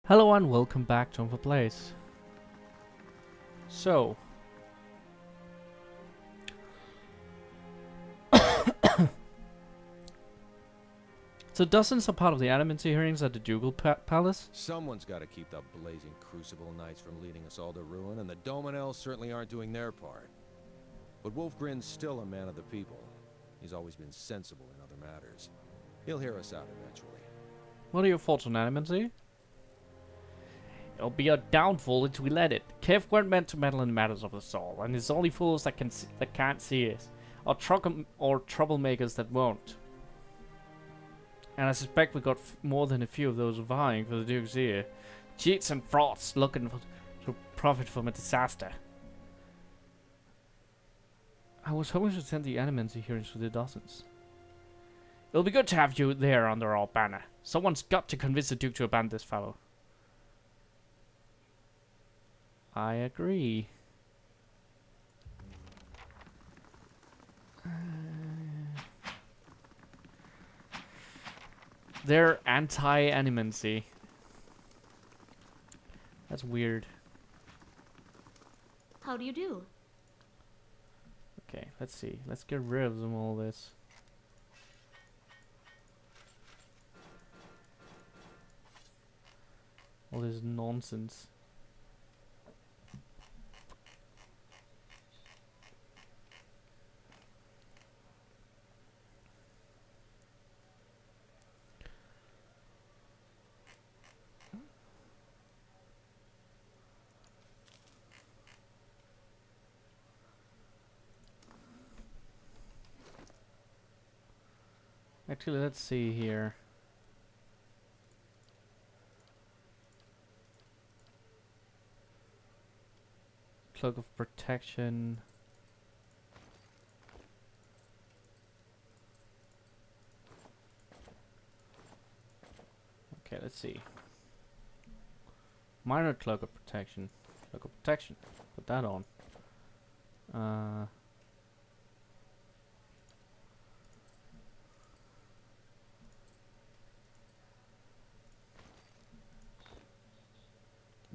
Hello and welcome back to Ankford Place. So, dozens are part of the animancy hearings at the Ducal Palace. Someone's got to keep the blazing Crucible Knights from leading us all to ruin, and the Dominels certainly aren't doing their part. But Wolfgren's still a man of the people. He's always been sensible in other matters. He'll hear us out eventually. What are your thoughts on animancy? It'll be a downfall if we let it. Kev weren't meant to meddle in matters of the soul, and it's only fools that can't see it, or troublemakers that won't. And I suspect we got more than a few of those vying for the Duke's ear. Cheats and frauds looking to profit from a disaster. I was hoping to attend the animancy hearings for the dozens. It'll be good to have you there under our banner. Someone's got to convince the Duke to abandon this fellow. I agree. They're anti-animancy. That's weird. How do you do? Okay, let's see. Let's get rid of them all this. All this nonsense. Actually, let's see here. Cloak of protection. Okay, let's see. Minor cloak of protection. Cloak of protection. Put that on.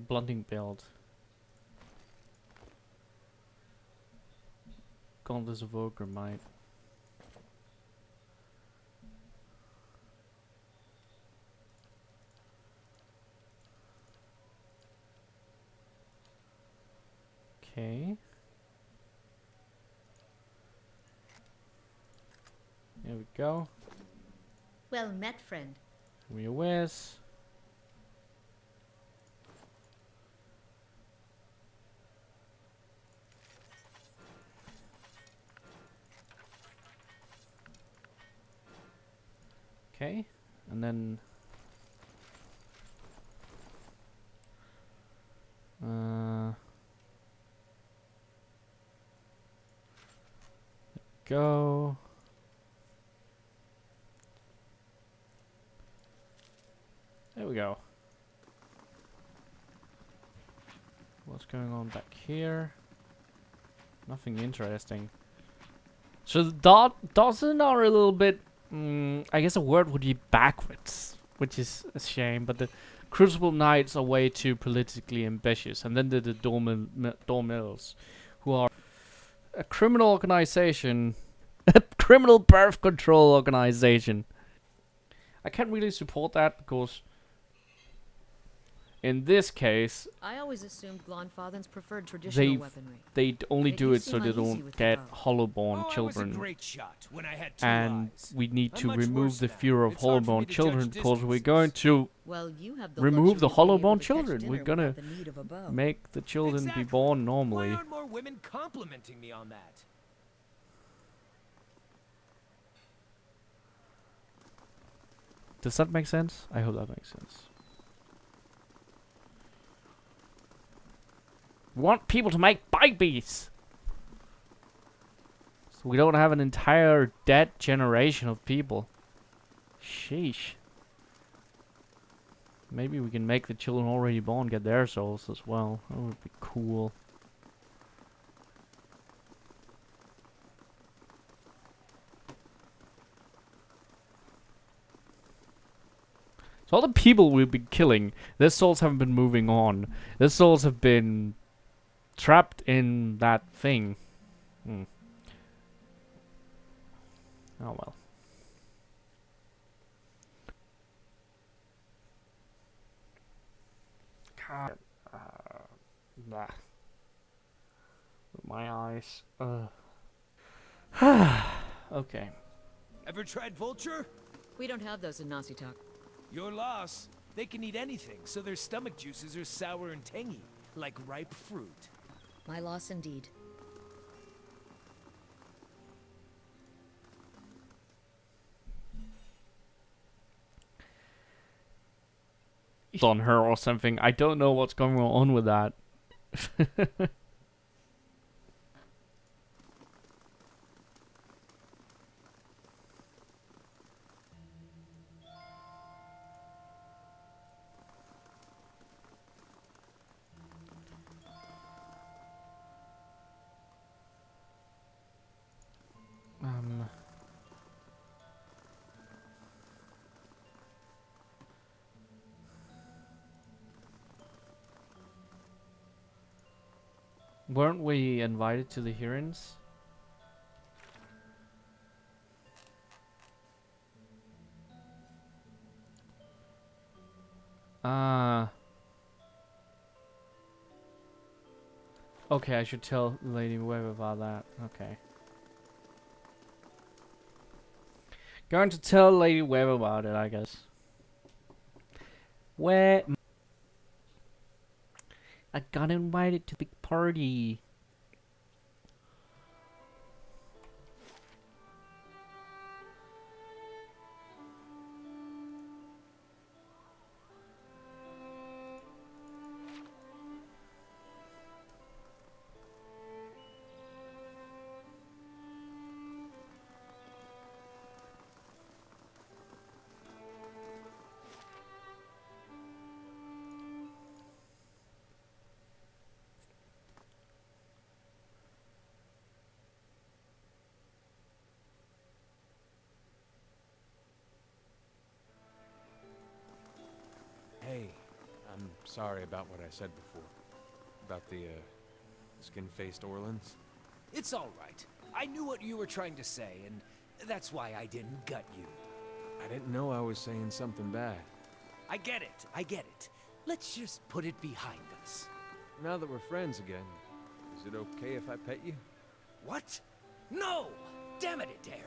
Blunting build. Gauntlets of Ogre Might. Okay. There we go. Well met, friend. We a whiz. Okay, and then go. There we go. What's going on back here? Nothing interesting. So the dozen are a little bit. I guess a word would be backwards, which is a shame. But the Crucible Knights are way too politically ambitious, and then the Dormills, who are a criminal organization, a criminal birth control organization. I can't really support that because, in this case, I always assumed Glonfathens preferred traditional weaponry. they only They do do it so seem they uneasy don't with the get bow. hollowborn Oh, children. I was a great shot when I had two And eyes. we need to I'm much remove worse the now. fear of It's hard for me hollowborn to judge children because we're distances. going to Well, you have the remove the luxury of being able hollowborn to catch children. dinner We're gonna without the need of a bow. make the children Exactly. be born Why normally. aren't more women complimenting me on that? Does that make sense? I hope that makes sense. We want people to make babies, so we don't have an entire dead generation of people. Sheesh. Maybe we can make the children already born get their souls as well. That would be cool. So all the people we've been killing, their souls haven't been moving on. Their souls have been trapped in that thing. Hmm. Oh well. God. Blah. My eyes. Okay. Ever tried vulture? We don't have those in Nazi talk. Your loss. They can eat anything, so their stomach juices are sour and tangy, like ripe fruit. My loss indeed. On her or something. I don't know what's going on with that. Weren't we invited to the hearings? Okay, I should tell Lady Webb about that. Okay. Going to tell Lady Webb about it, I guess. Where? I got invited to the party. Hey, I'm sorry about what I said before. About the, skin-faced Orlans. It's all right. I knew what you were trying to say, and that's why I didn't gut you. I didn't know I was saying something bad. I get it. I get it. Let's just put it behind us. Now that we're friends again, is it okay if I pet you? What? No! Damn it, Adair.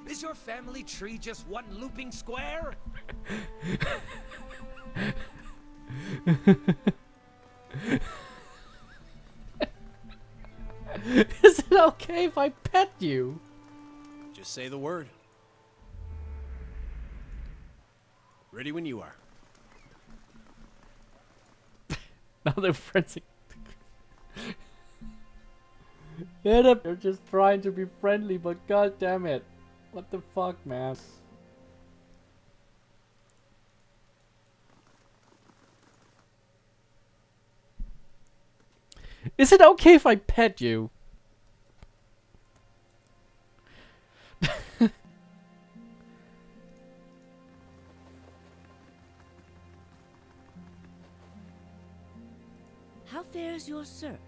Is your family tree just one looping square? Is it okay if I pet you? Just say the word. Ready when you are. Now they're friends. They're just trying to be friendly, but god damn it. What the fuck, man? Is it okay if I pet you? How fares your search?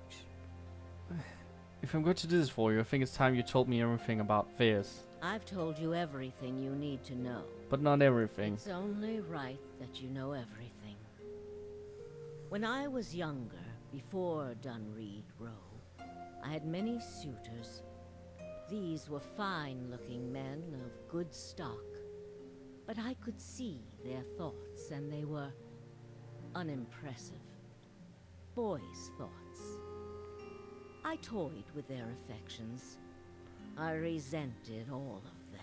If I'm going to do this for you, I think it's time you told me everything about Fierce. I've told you everything you need to know. But not everything. It's only right that you know everything. When I was younger, before Dunreed Row, I had many suitors. These were fine-looking men of good stock, but I could see their thoughts, and they were unimpressive. Boys' thoughts. I toyed with their affections. I resented all of them.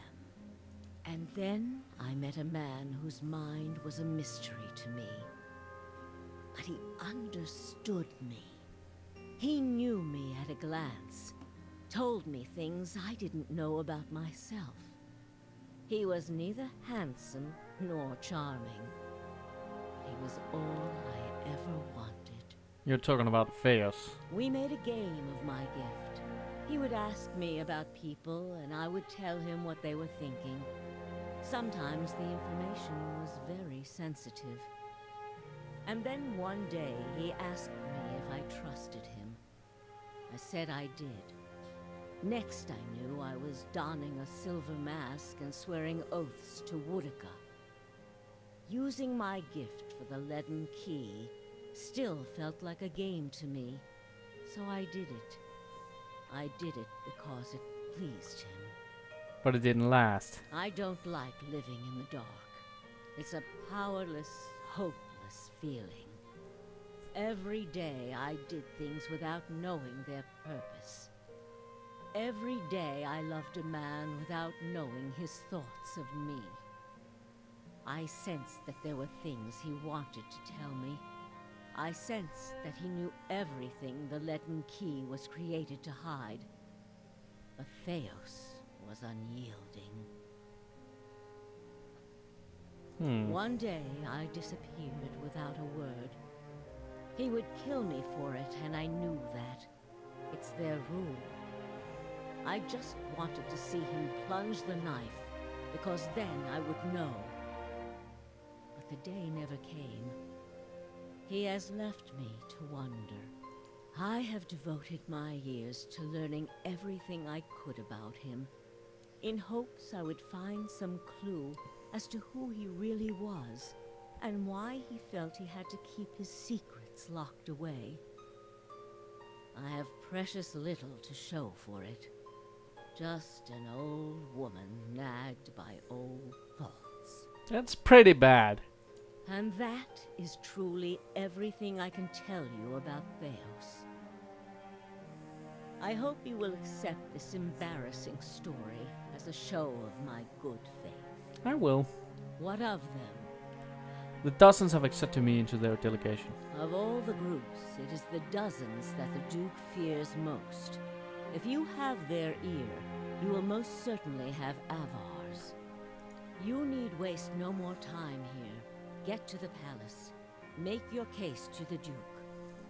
And then I met a man whose mind was a mystery to me. But he understood me. He knew me at a glance, told me things I didn't know about myself. He was neither handsome nor charming. He was all I ever wanted. You're talking about Fierce. We made a game of my gift. He would ask me about people, and I would tell him what they were thinking. Sometimes the information was very sensitive. And then one day he asked me if I trusted him. I said I did. Next I knew I was donning a silver mask and swearing oaths to Woodica. Using my gift for the leaden key still felt like a game to me, so I did it. I did it because it pleased him. But it didn't last. I don't like living in the dark. It's a powerless, hopeless feeling. Every day I did things without knowing their purpose. Every day I loved a man without knowing his thoughts of me. I sensed that there were things he wanted to tell me. I sensed that he knew everything the leaden key was created to hide. But Theos was unyielding. One day I disappeared without a word. He would kill me for it, and I knew that. It's their rule. I just wanted to see him plunge the knife, because then I would know. But the day never came. He has left me to wonder. I have devoted my years to learning everything I could about him, in hopes I would find some clue as to who he really was, and why he felt he had to keep his secrets locked away. I have precious little to show for it. Just an old woman nagged by old thoughts. That's pretty bad. And that is truly everything I can tell you about Theos. I hope you will accept this embarrassing story as a show of my good faith. I will. What of them? The dozens have accepted me into their delegation. Of all the groups, it is the dozens that the Duke fears most. If you have their ear, you will most certainly have Avar's. You need waste no more time here. Get to the palace. Make your case to the Duke.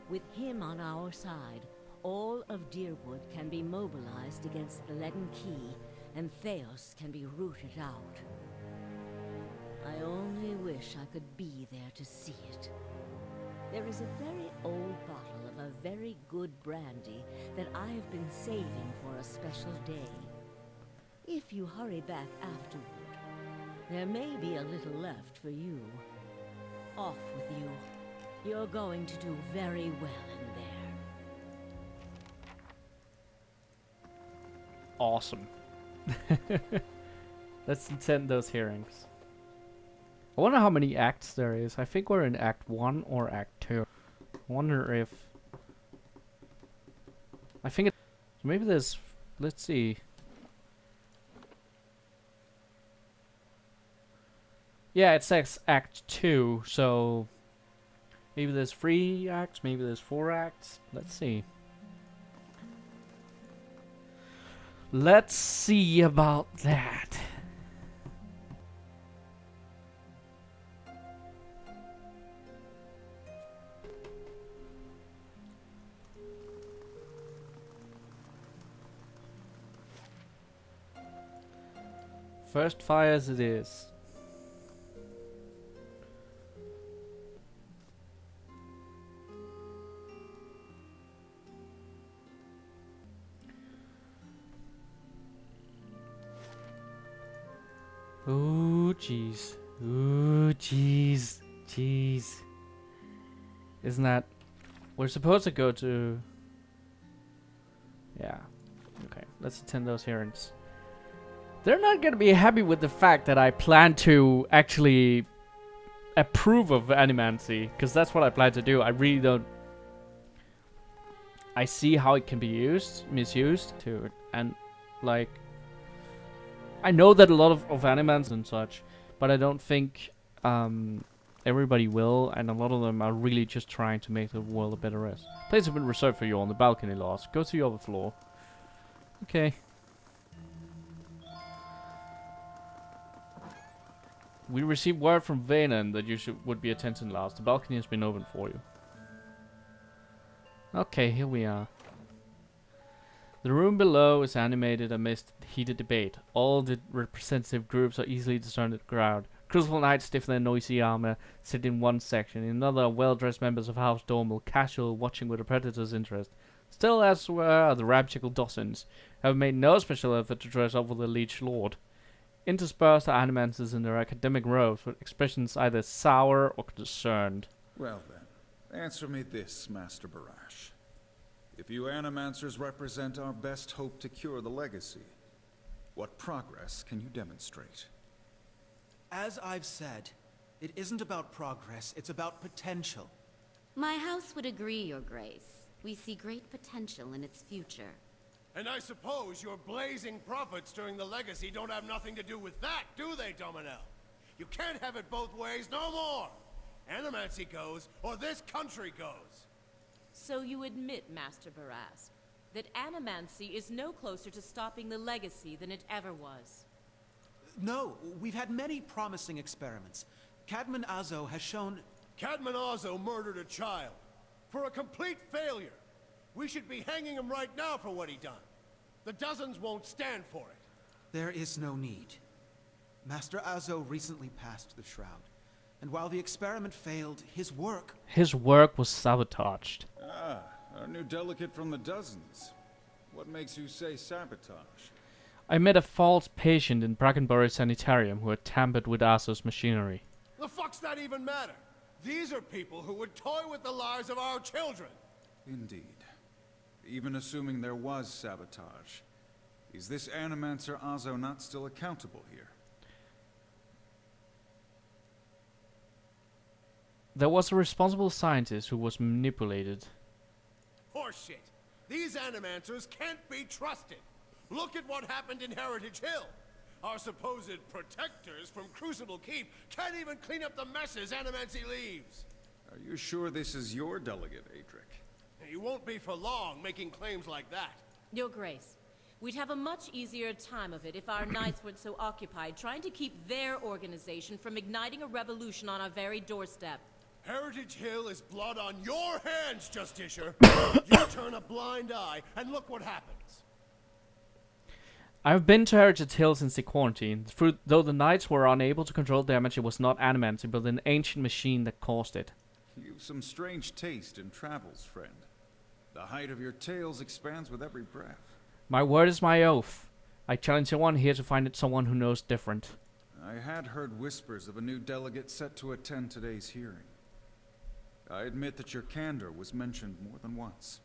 With him on our side, all of Deerwood can be mobilized against the leaden key, and Theos can be rooted out. I only wish I could be there to see it. There is a very old bottle of a very good brandy that I have been saving for a special day. If you hurry back afterward, there may be a little left for you. Off with you. You're going to do very well in there. Awesome. Let's attend those hearings. I wonder how many acts there is. I think we're in Act 1 or Act 2. I wonder if... I think it... Maybe there's... Let's see. Yeah, it says Act 2, so... Maybe there's 3 acts, maybe there's 4 acts. Let's see. Let's see about that. First fires it is. Ooh, jeez. Ooh, jeez. Jeez. Isn't that... We're supposed to go to... Yeah. Okay, let's attend those hearings. They're not gonna be happy with the fact that I plan to actually approve of animancy, because that's what I plan to do. I really don't... I see how it can be used, misused, to, and, like... I know that a lot of animans and such, but I don't think everybody will, and a lot of them are really just trying to make the world a better rest. Places have been reserved for you on the balcony, Lars. Go to the other floor. Okay. We received word from Vanan that you would be attending, Lars. The balcony has been opened for you. Okay, here we are. The room below is animated amidst heated debate. All the representative groups are easily discerned in the crowd. Crucible Knights stiff in their noisy armor sit in one section. In another, well-dressed members of House Dormal, casual, watching with a predator's interest. Still elsewhere are the ramshackle dozens, who have made no special effort to dress up for the liege lord. Interspersed are animancers in their academic robes, with expressions either sour or concerned. Well then, answer me this, Master Barash. If you animancers represent our best hope to cure the legacy, what progress can you demonstrate? As I've said, it isn't about progress, it's about potential. My house would agree, Your Grace. We see great potential in its future. And I suppose your blazing profits during the legacy don't have nothing to do with that, do they, Dominel? You can't have it both ways no more! Animancy goes, or this country goes! So you admit, Master Barask, that animancy is no closer to stopping the legacy than it ever was. No, we've had many promising experiments. Cadman Azo has shown... Cadman Azo murdered a child. For a complete failure. We should be hanging him right now for what he done. The dozens won't stand for it. There is no need. Master Azo recently passed the Shroud. And while the experiment failed, his work was sabotaged. Ah, our new delegate from the dozens. What makes you say sabotage? I met a false patient in Brackenbury Sanitarium who had tampered with Azo's machinery. The fuck's that even matter? These are people who would toy with the lives of our children. Indeed. Even assuming there was sabotage, is this Animancer Azo not still accountable here? There was a responsible scientist who was manipulated. Horseshit. These Animancers can't be trusted. Look at what happened in Heritage Hill. Our supposed protectors from Crucible Keep can't even clean up the messes Animancy leaves. Are you sure this is your delegate, Adric? You won't be for long making claims like that. Your Grace, we'd have a much easier time of it if our knights weren't so occupied trying to keep their organization from igniting a revolution on our very doorstep. Heritage Hill is blood on your hands, Justicia. You turn a blind eye, and look what happens. I've been to Heritage Hill since the quarantine. Though the knights were unable to control damage, it was not animancy, but an ancient machine that caused it. You've some strange taste in travels, friend. The height of your tales expands with every breath. My word is my oath. I challenge anyone here to find someone who knows different. I had heard whispers of a new delegate set to attend today's hearing. I admit that your candor was mentioned more than once.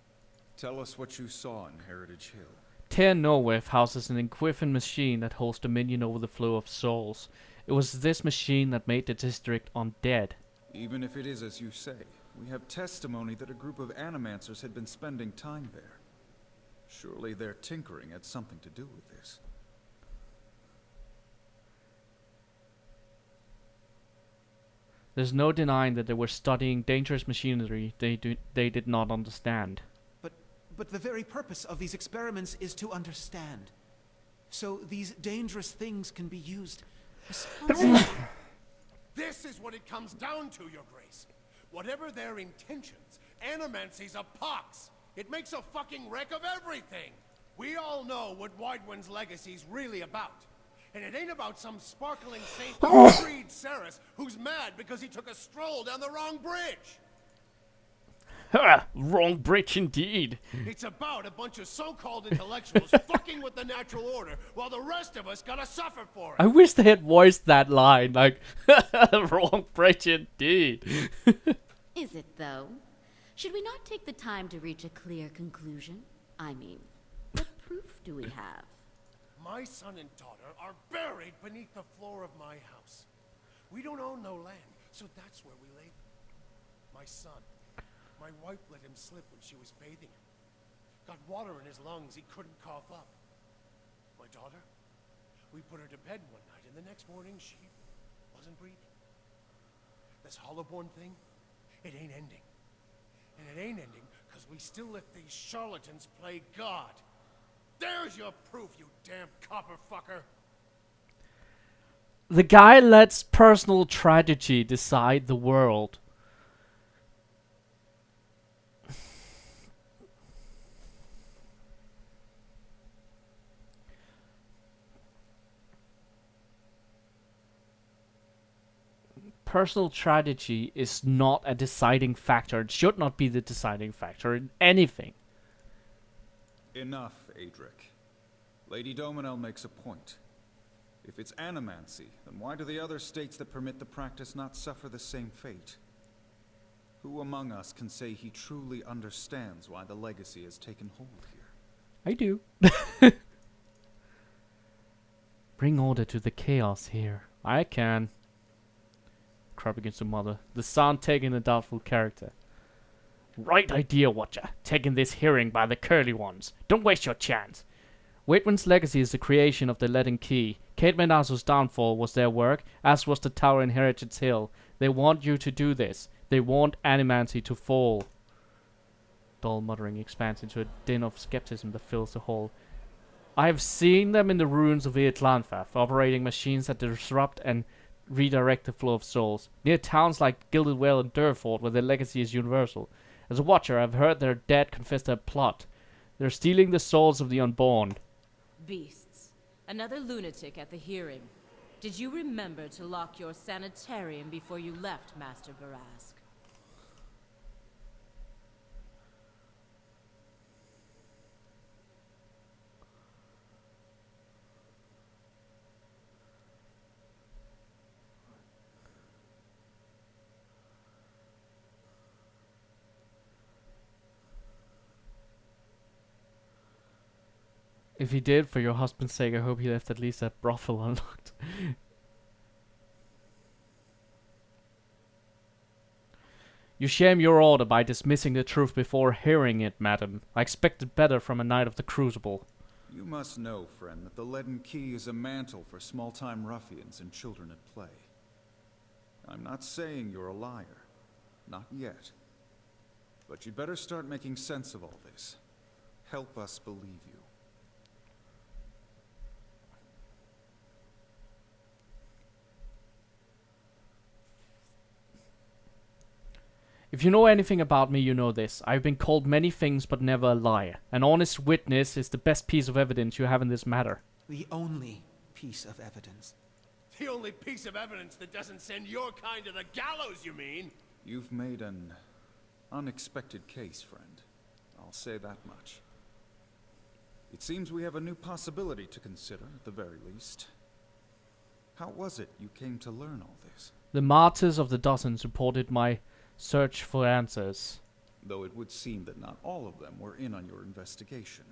Tell us what you saw in Heritage Hill. Tear Norweth houses an equivalent machine that holds dominion over the flow of souls. It was this machine that made the district undead. Even if it is as you say, we have testimony that a group of animancers had been spending time there. Surely their tinkering had something to do with this. There's no denying that they were studying dangerous machinery they did not understand. But the very purpose of these experiments is to understand. So these dangerous things can be used responsibly. This is what it comes down to, Your Grace. Whatever their intentions, animancy's a pox. It makes a fucking wreck of everything. We all know what Widewind's legacy's really about. And it ain't about some sparkling saint like Creed Saris who's mad because he took a stroll down the wrong bridge. Ha! Wrong bridge indeed. It's about a bunch of so-called intellectuals fucking with the natural order while the rest of us gotta suffer for it. I wish they had voiced that line, like, wrong bridge indeed. Is it, though? Should we not take the time to reach a clear conclusion? I mean, what proof do we have? My son and daughter are buried beneath the floor of my house. We don't own no land, so that's where we lay them. My son, my wife let him slip when she was bathing him. Got water in his lungs, he couldn't cough up. My daughter, we put her to bed one night, and the next morning she wasn't breathing. This Hollowborn thing, it ain't ending. And it ain't ending because we still let these charlatans play God. There's your proof, you damn copper fucker. The guy lets personal tragedy decide the world. personal tragedy is not a deciding factor. It should not be the deciding factor in anything. Enough, Adric. Lady Dominel makes a point. If it's animancy, then why do the other states that permit the practice not suffer the same fate? Who among us can say he truly understands why the legacy has taken hold here? I do. Bring order to the chaos here. I can. Crab against the mother. The son taking a doubtful character. Right idea, Watcher. Taking this hearing by the curly ones. Don't waste your chance. Waitman's legacy is the creation of the leaden key. Kate Menasso's downfall was their work, as was the tower in Heritage Hill. They want you to do this. They want animancy to fall. Dull muttering expands into a din of skepticism that fills the hall. I have seen them in the ruins of Eatlanfath, operating machines that disrupt and redirect the flow of souls, near towns like Gilded Vale and Durford, where their legacy is universal. As a watcher, I've heard their dead confess their plot. They're stealing the souls of the unborn. Beasts. Another lunatic at the hearing. Did you remember to lock your sanitarium before you left, Master Barask? If he did, for your husband's sake, I hope he left at least that brothel unlocked. You shame your order by dismissing the truth before hearing it, madam. I expected better from a knight of the Crucible. You must know, friend, that the leaden key is a mantle for small-time ruffians and children at play. I'm not saying you're a liar. Not yet. But you'd better start making sense of all this. Help us believe you. If you know anything about me, you know this. I've been called many things, but never a liar. An honest witness is the best piece of evidence you have in this matter. The only piece of evidence. The only piece of evidence that doesn't send your kind to the gallows, you mean? You've made an unexpected case, friend. I'll say that much. It seems we have a new possibility to consider, at the very least. How was it you came to learn all this? The martyrs of the dozen supported my search for answers. Though it would seem that not all of them were in on your investigation.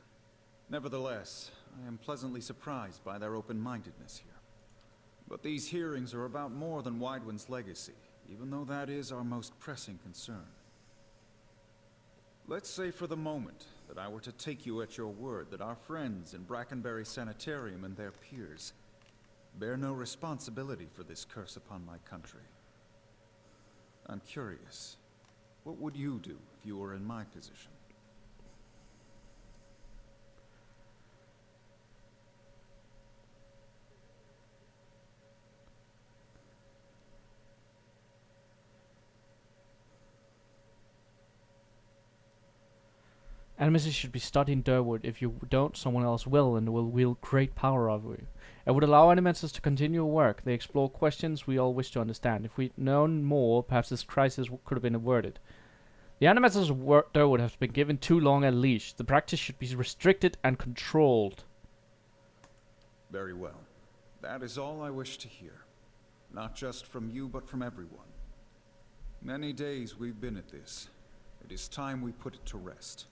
Nevertheless, I am pleasantly surprised by their open-mindedness here. But these hearings are about more than Widewind's legacy, even though that is our most pressing concern. Let's say for the moment that I were to take you at your word that our friends in Brackenbury Sanitarium and their peers bear no responsibility for this curse upon my country. I'm curious, what would you do if you were in my position? Animacy should be studied in Durwood. If you don't, someone else will, and will wield great power over you. It would allow animators to continue work. They explore questions we all wish to understand. If we'd known more, perhaps this crisis could have been averted. The animators of Durwood have been given too long a leash. The practice should be restricted and controlled. Very well. That is all I wish to hear. Not just from you, but from everyone. Many days we've been at this. It is time we put it to rest.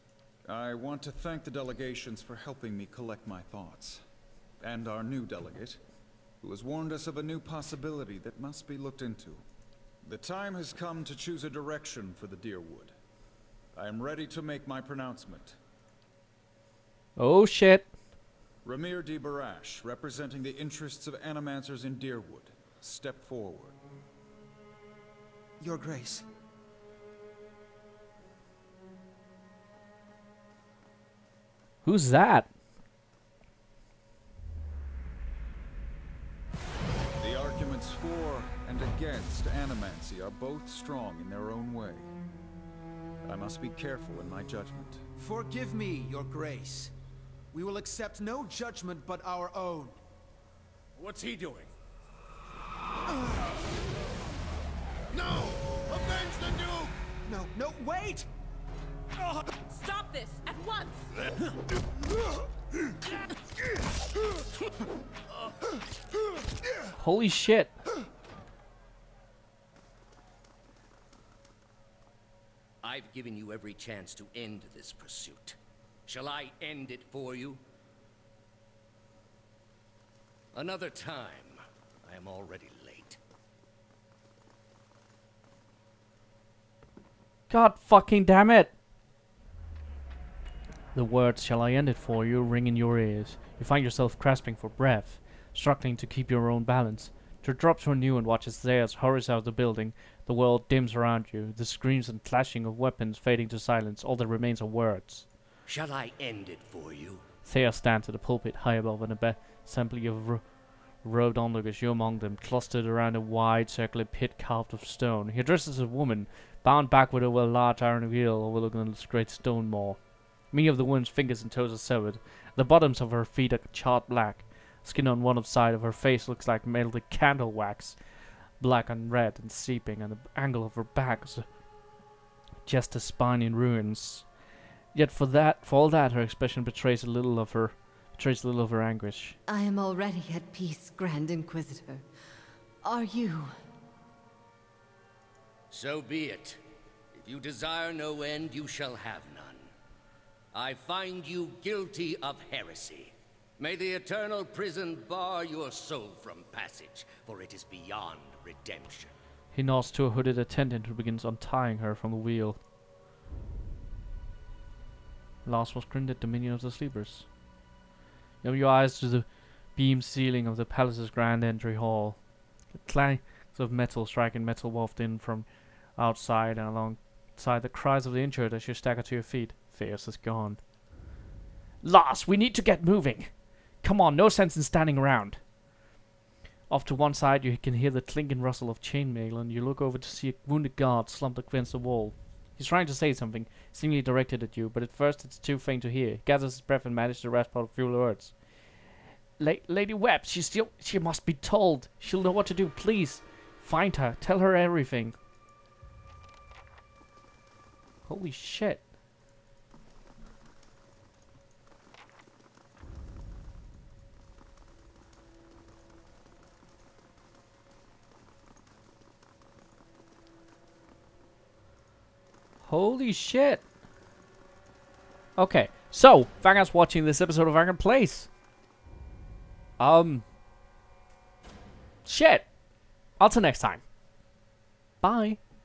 I want to thank the delegations for helping me collect my thoughts. And our new delegate, who has warned us of a new possibility that must be looked into. The time has come to choose a direction for the Deerwood. I am ready to make my pronouncement. Oh shit. Ramir de Barash, representing the interests of animancers in Deerwood. Step forward. Your Grace. Who's that? The arguments for and against animancy are both strong in their own way. I must be careful in my judgment. Forgive me, Your Grace. We will accept no judgment but our own. What's he doing? No, no, wait! Stop this at once! Holy shit. I've given you every chance to end this pursuit. Shall I end it for you? Another time. I am already late. God fucking damn it. The words, "shall I end it for you," ring in your ears. You find yourself grasping for breath, struggling to keep your own balance. The drops renew and watch as Thayers hurries out of the building. The world dims around you, the screams and clashing of weapons fading to silence. All that remains are words. Shall I end it for you? Thayers stands at the pulpit high above an assembly of robed onlookers, you among them, clustered around a wide circular pit carved of stone. He addresses a woman, bound backward over a large iron wheel overlooking a great stone moor. Many of the woman's fingers and toes are severed. The bottoms of her feet are charred black. Skin on one side of her face looks like melted candle wax, black and red and seeping, and the angle of her back is just a spine in ruins. Yet for all that, her expression betrays a little of her anguish. I am already at peace, Grand Inquisitor. Are you? So be it. If you desire no end, you shall have none. I find you guilty of heresy. May the eternal prison bar your soul from passage, for it is beyond redemption. He nods to a hooded attendant who begins untying her from the wheel. Last was grinned at Dominion of the Sleepers. You open your eyes to the beamed ceiling of the palace's grand entry hall. The clangs of metal striking metal wafted in from outside, and alongside the cries of the injured as you stagger to your feet. Fierce is gone. Lars, we need to get moving. Come on, no sense in standing around. Off to one side, you can hear the clink and rustle of chainmail, and you look over to see a wounded guard slumped against the wall. He's trying to say something, seemingly directed at you, but at first it's too faint to hear. He gathers his breath and manages to rasp out a few words. Lady Webb, she must be told. She'll know what to do. Please, find her. Tell her everything. Holy shit. Holy shit. Okay, so, thank you for watching this episode of Ankford Plays. Shit. Until next time. Bye.